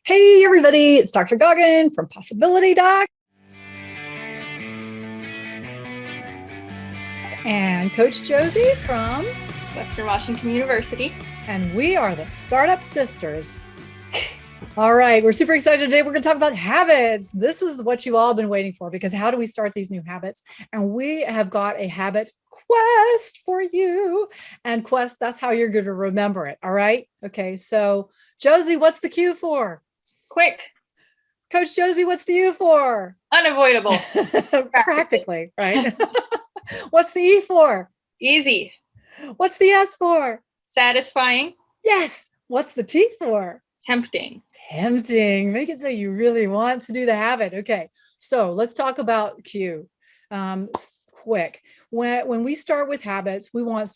Hey, everybody, it's Dr. Goggin from Possibility Doc and Coach Josie from, Western Washington University. and we are the Startup Sisters. All right, we're super excited today. We're going to talk about habits. This is what you've all been waiting for, because how do we start these new habits? And we have got a habit quest for you. And quest, that's how you're going to remember it. All right. Okay. So, Josie, what's the Q for? Quick. Coach Josie, what's the U for? Unavoidable. Practically, right? What's the E for? Easy. What's the S for? Satisfying. Yes. What's the T for? Tempting. Tempting. Make it so you really want to do the habit. Okay. So let's talk about Q. Quick. When we start with habits, we want to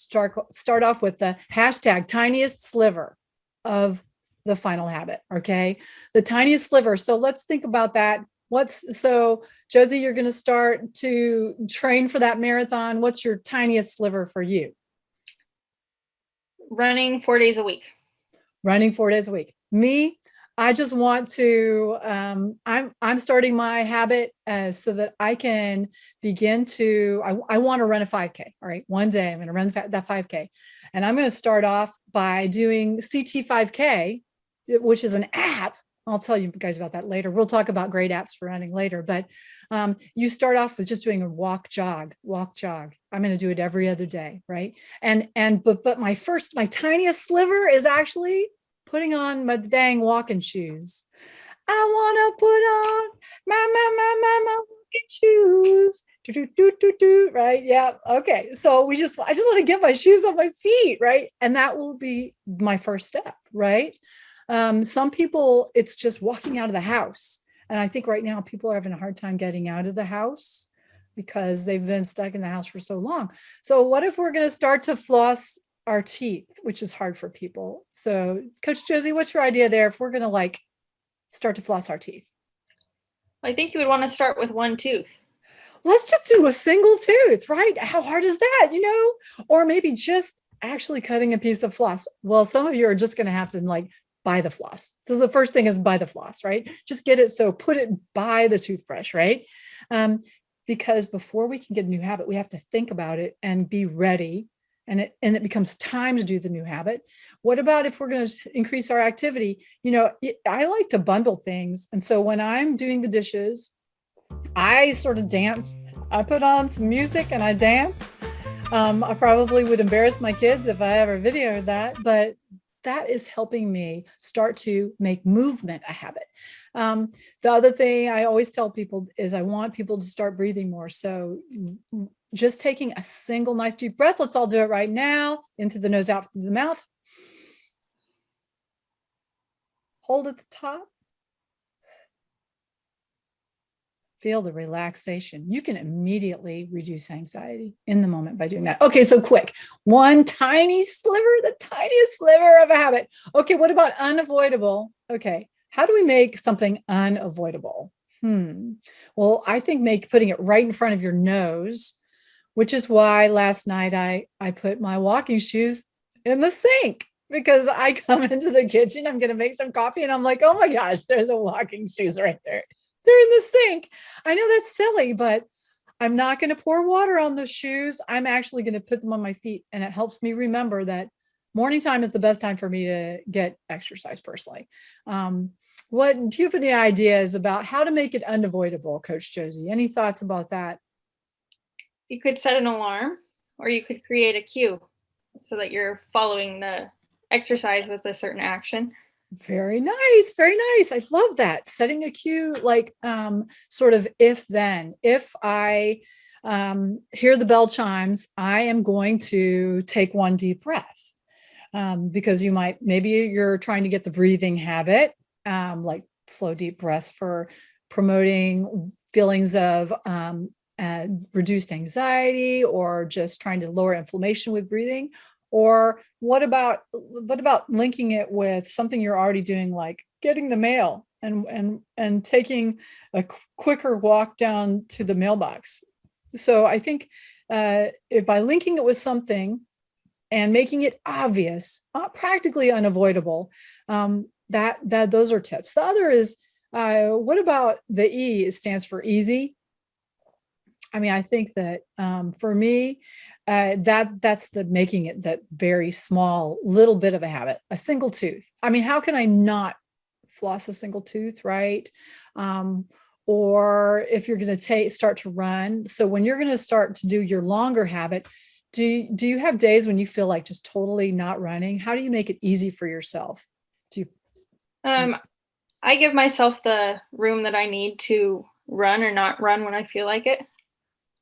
start off with the hashtag tiniest sliver of the final habit. Okay. The tiniest sliver. So let's think about that. So Josie, you're going to start to train for that marathon. What's your tiniest sliver for you? Running 4 days a week. Running 4 days a week. Me, I just want to, I'm starting my habit so that I can begin to, I want to run a 5K. All right. One day I'm going to run that 5K, and I'm going to start off by doing CT 5K, which is an app. I'll tell you guys about that later. We'll talk about great apps for running later, but you start off with just doing a walk, jog. I'm going to do it every other day. Right. But my tiniest sliver is actually putting on my dang walking shoes. I want to put on my walking shoes. Right. Yeah. Okay. So I just want to get my shoes on my feet. Right. And that will be my first step. Right. Some people, it's just walking out of the house. And I think right now people are having a hard time getting out of the house because they've been stuck in the house for so long. So what if we're going to start to floss our teeth, which is hard for people? So Coach Josie, what's your idea there if we're going to start to floss our teeth? I think you would want to start with one tooth. Let's just do a single tooth, right? How hard is that, Or maybe just actually cutting a piece of floss. Well, some of you are just going to have to buy the floss. So the first thing is buy the floss, right? Just get it. So put it by the toothbrush, right? Because before we can get a new habit, we have to think about it and be ready. And it becomes time to do the new habit. What about if we're going to increase our activity? I like to bundle things. And so when I'm doing the dishes, I sort of dance. I put on some music and I dance. I probably would embarrass my kids if I ever videoed that, but that is helping me start to make movement a habit. The other thing I always tell people is I want people to start breathing more. So just taking a single nice deep breath. Let's all do it right now. In through the nose, out through the mouth. Hold at the top. Feel the relaxation. You can immediately reduce anxiety in the moment by doing that. Okay, so quick. One tiny sliver, the tiniest sliver of a habit. Okay, what about unavoidable? Okay, how do we make something unavoidable? Well, I think putting it right in front of your nose, which is why last night I put my walking shoes in the sink, because I come into the kitchen, I'm going to make some coffee, and I'm like, oh my gosh, there's the walking shoes right there. They're in the sink. I know that's silly, but I'm not going to pour water on the shoes. I'm actually going to put them on my feet. And it helps me remember that morning time is the best time for me to get exercise personally. Do you have any ideas about how to make it unavoidable, Coach Josie? Any thoughts about that? You could set an alarm, or you could create a cue so that you're following the exercise with a certain action. Very nice. Very nice. I love that. Setting a cue, sort of if then. If I hear the bell chimes, I am going to take one deep breath. Because maybe you're trying to get the breathing habit, like slow, deep breaths for promoting feelings of reduced anxiety, or just trying to lower inflammation with breathing. Or what about linking it with something you're already doing, like getting the mail and taking a quicker walk down to the mailbox? So I think if by linking it with something and making it obvious, practically unavoidable, those are tips. The other is, what about the E? It stands for easy. I mean, I think that for me, that's the making it that very small little bit of a habit, a single tooth. I mean, how can I not floss a single tooth, right? Um, or if you're going to start to run. So when you're going to start to do your longer habit, do you have days when you feel like just totally not running? How do you make it easy for yourself? Do you? I give myself the room that I need to run or not run when I feel like it.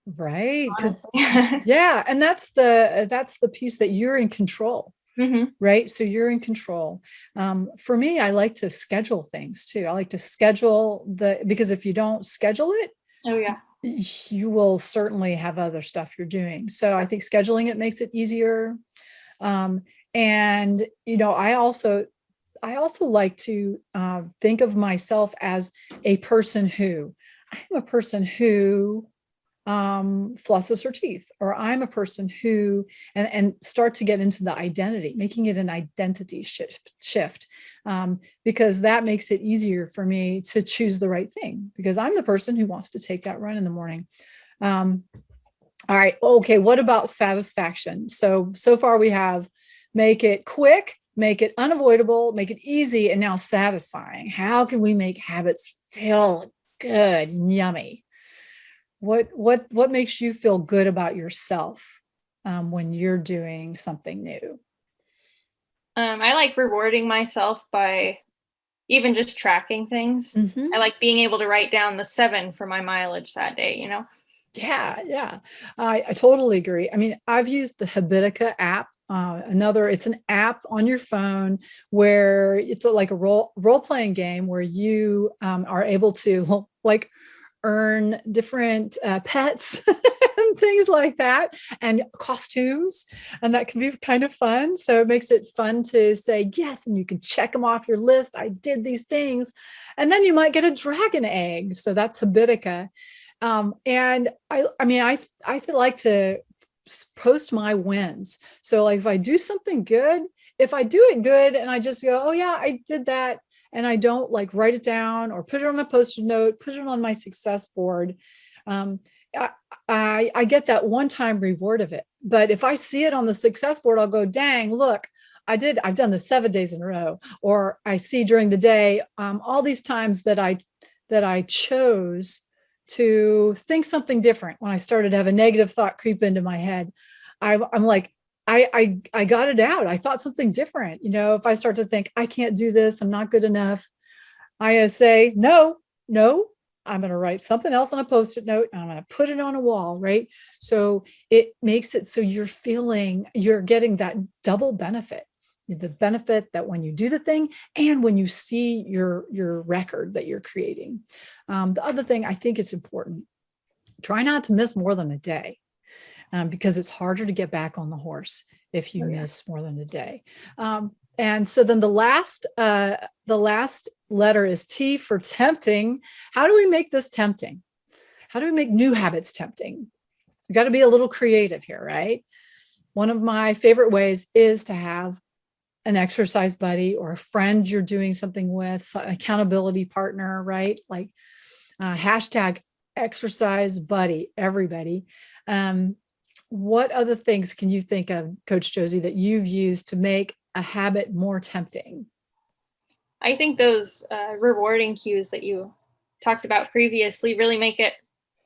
Right. Because Honestly. yeah, and that's the piece that you're in control. Mm-hmm. Right. So you're in control. For me, I like to schedule things too. I like to schedule because if you don't schedule it, Oh yeah. you will certainly have other stuff you're doing. So I think scheduling it makes it easier. And, I also like to think of myself as a person who I'm a person who flosses her teeth, or I'm a person who, and start to get into the identity, making it an identity shift, because that makes it easier for me to choose the right thing, because I'm the person who wants to take that run in the morning. All right. Okay. What about satisfaction? So far we have make it quick, make it unavoidable, make it easy, and now satisfying. How can we make habits feel good and yummy? What makes you feel good about yourself when you're doing something new? I like rewarding myself by even just tracking things. Mm-hmm. I like being able to write down the 7 for my mileage that day. Yeah, yeah, I totally agree. I mean, I've used the Habitica app. It's an app on your phone where it's like a role playing game where you are able to like earn different pets and things like that, and costumes, and that can be kind of fun. So it makes it fun to say yes, and you can check them off your list. I did these things, and then you might get a dragon egg. So that's Habitica. And I mean, I like to post my wins. So like if I do something good, if I do it good and I just go, oh yeah, I did that, and I don't like write it down or put it on a post-it note, put it on my success board, um, I get that one-time reward of it. But if I see it on the success board, I'll go, dang, look, I've done this 7 days in a row. Or I see during the day all these times that I chose to think something different. When I started to have a negative thought creep into my head, I'm like, I got it out. I thought something different. If I start to think I can't do this, I'm not good enough, I say, no, no, I'm going to write something else on a post-it note and I'm going to put it on a wall. Right. So it makes it so you're getting that double benefit, the benefit that when you do the thing and when you see your record that you're creating. The other thing I think it's important, try not to miss more than a day, because it's harder to get back on the horse if you miss more than a day. And so then the last letter is T for tempting. How do we make this tempting? How do we make new habits tempting? We got to be a little creative here, right? One of my favorite ways is to have an exercise buddy or a friend you're doing something with, an accountability partner, right? Like hashtag exercise buddy, everybody. What other things can you think of, Coach Josie, that you've used to make a habit more tempting? I think those rewarding cues that you talked about previously really make it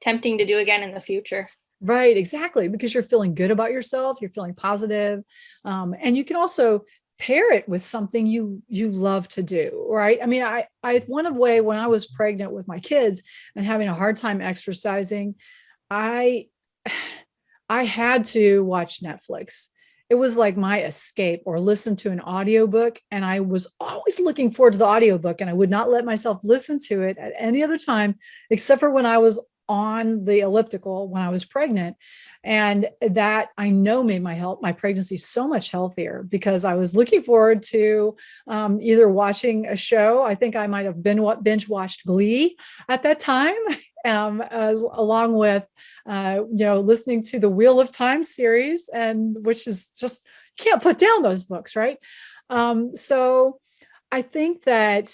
tempting to do again in the future. Right, exactly, because you're feeling good about yourself, you're feeling positive, and you can also pair it with something you love to do, right? I mean, I one of way when I was pregnant with my kids and having a hard time exercising, I I had to watch Netflix. It was like my escape, or listen to an audiobook. And I was always looking forward to the audiobook, and I would not let myself listen to it at any other time except for when I was on the elliptical when I was pregnant. And that I know made my pregnancy so much healthier, because I was looking forward to either watching a show. I think I might have binge watched Glee at that time, along with listening to the Wheel of Time series, and which is just, can't put down those books, right? So I think that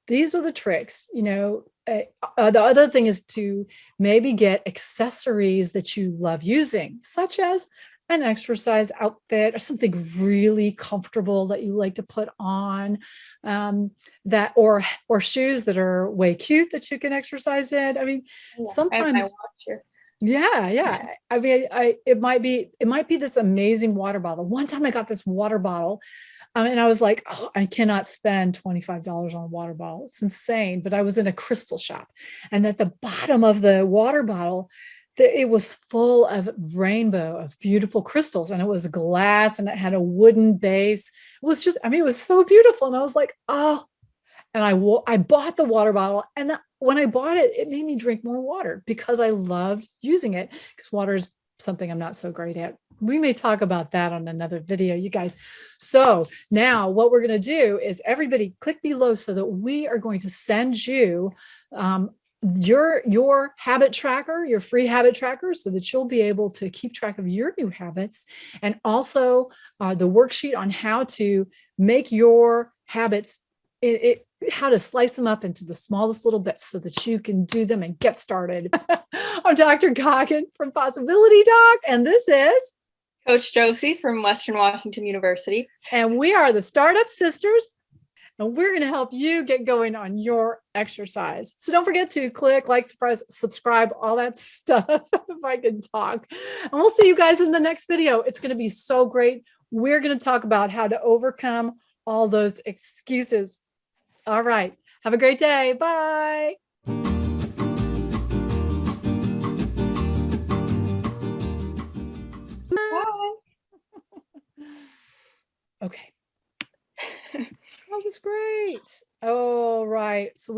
these are the tricks, the other thing is to maybe get accessories that you love using, such as an exercise outfit or something really comfortable that you like to put on, that or shoes that are way cute that you can exercise in. I mean, Yeah, I have my sometimes, watch here. yeah. I mean, it might be this amazing water bottle. One time I got this water bottle, and I was like, oh, I cannot spend $25 on a water bottle. It's insane. But I was in a crystal shop, and at the bottom of the water bottle, it was full of rainbow of beautiful crystals, and it was glass, and it had a wooden base. It was just, I mean, it was so beautiful. And I was like, oh, and I bought the water bottle, and when I bought it, it made me drink more water because I loved using it, because water is something I'm not so great at. We may talk about that on another video, you guys. So now what we're going to do is, everybody click below so that we are going to send you your habit tracker, your free habit tracker, so that you'll be able to keep track of your new habits, and also the worksheet on how to make your habits, how to slice them up into the smallest little bits so that you can do them and get started. I'm Dr. Goggin from Possibility Doc, and this is Coach Josie from Western Washington University. and we are the Startup Sisters, and we're going to help you get going on your exercise. So don't forget to click like, subscribe, all that stuff, if I can talk. And we'll see you guys in the next video. It's going to be so great. We're going to talk about how to overcome all those excuses. All right. Have a great day. Bye. Bye. Okay. That was great. All right. So